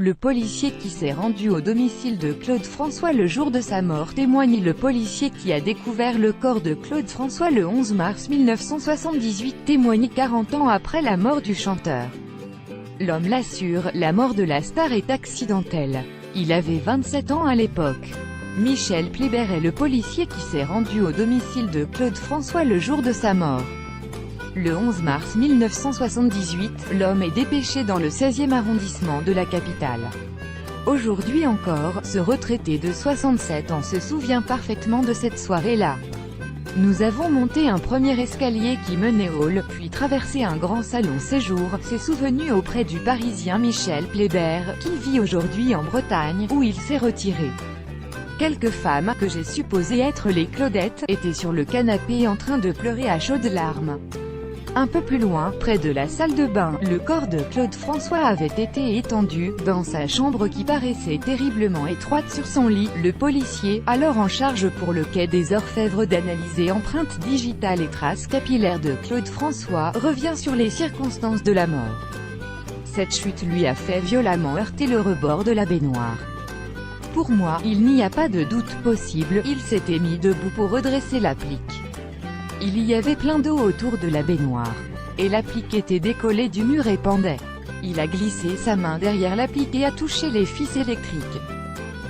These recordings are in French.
Le policier qui s'est rendu au domicile de Claude François le jour de sa mort témoigne. Le policier qui a découvert le corps de Claude François le 11 mars 1978 témoigne 40 ans après la mort du chanteur. L'homme l'assure, la mort de la star est accidentelle. Il avait 27 ans à l'époque. Michel Pléber est le policier qui s'est rendu au domicile de Claude François le jour de sa mort. Le 11 mars 1978, l'homme est dépêché dans le 16e arrondissement de la capitale. Aujourd'hui encore, ce retraité de 67 ans se souvient parfaitement de cette soirée-là. Nous avons monté un premier escalier qui menait au hall, puis traversé un grand salon séjour, s'est souvenu auprès du Parisien Michel Pléber, qui vit aujourd'hui en Bretagne, où il s'est retiré. Quelques femmes, que j'ai supposées être les Claudettes, étaient sur le canapé en train de pleurer à chaudes larmes. Un peu plus loin, près de la salle de bain, le corps de Claude François avait été étendu, dans sa chambre qui paraissait terriblement étroite sur son lit. Le policier, alors en charge pour le quai des Orfèvres d'analyser empreintes digitales et traces capillaires de Claude François, revient sur les circonstances de la mort. Cette chute lui a fait violemment heurter le rebord de la baignoire. Pour moi, il n'y a pas de doute possible, il s'était mis debout pour redresser l'applique. Il y avait plein d'eau autour de la baignoire. Et l'applique était décollée du mur et pendait. Il a glissé sa main derrière l'applique et a touché les fils électriques.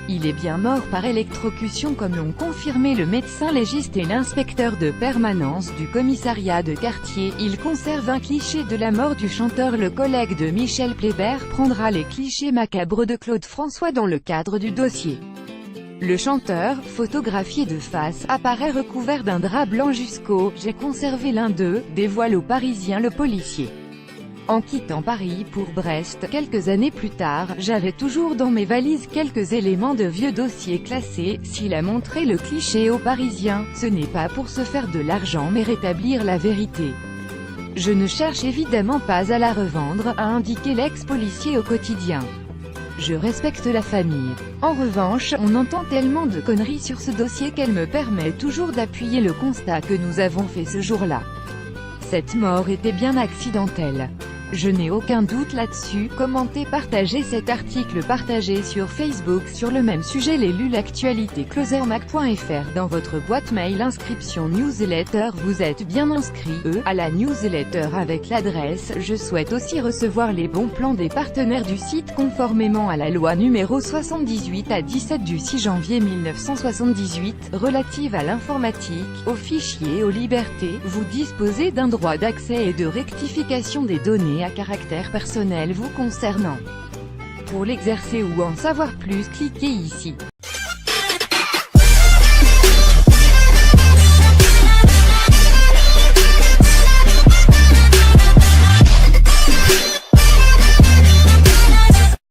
Il est bien mort par électrocution comme l'ont confirmé le médecin légiste et l'inspecteur de permanence du commissariat de quartier. Il conserve un cliché de la mort du chanteur. Le collègue de Michel Pléber prendra les clichés macabres de Claude François dans le cadre du dossier. Le chanteur, photographié de face, apparaît recouvert d'un drap blanc jusqu'au « J'ai conservé l'un d'eux », dévoile au Parisien le policier. En quittant Paris pour Brest, quelques années plus tard, j'avais toujours dans mes valises quelques éléments de vieux dossiers classés. S'il a montré le cliché au Parisien, ce n'est pas pour se faire de l'argent mais rétablir la vérité. Je ne cherche évidemment pas à la revendre, a indiqué l'ex-policier au Quotidien. Je respecte la famille. En revanche, on entend tellement de conneries sur ce dossier qu'elle me permet toujours d'appuyer le constat que nous avons fait ce jour-là. Cette mort était bien accidentelle. Je n'ai aucun doute là-dessus. Commentez, partagez cet article, partagé sur Facebook. Sur le même sujet, l'élu l'actualité closermac.fr dans votre boîte mail. Inscription newsletter. Vous êtes bien inscrit à la newsletter avec l'adresse. Je souhaite aussi recevoir les bons plans des partenaires du site conformément à la loi numéro 78/17 du 6 janvier 1978, relative à l'informatique, aux fichiers et aux libertés. Vous disposez d'un droit d'accès et de rectification des données à caractère personnel vous concernant. Pour l'exercer ou en savoir plus, cliquez ici.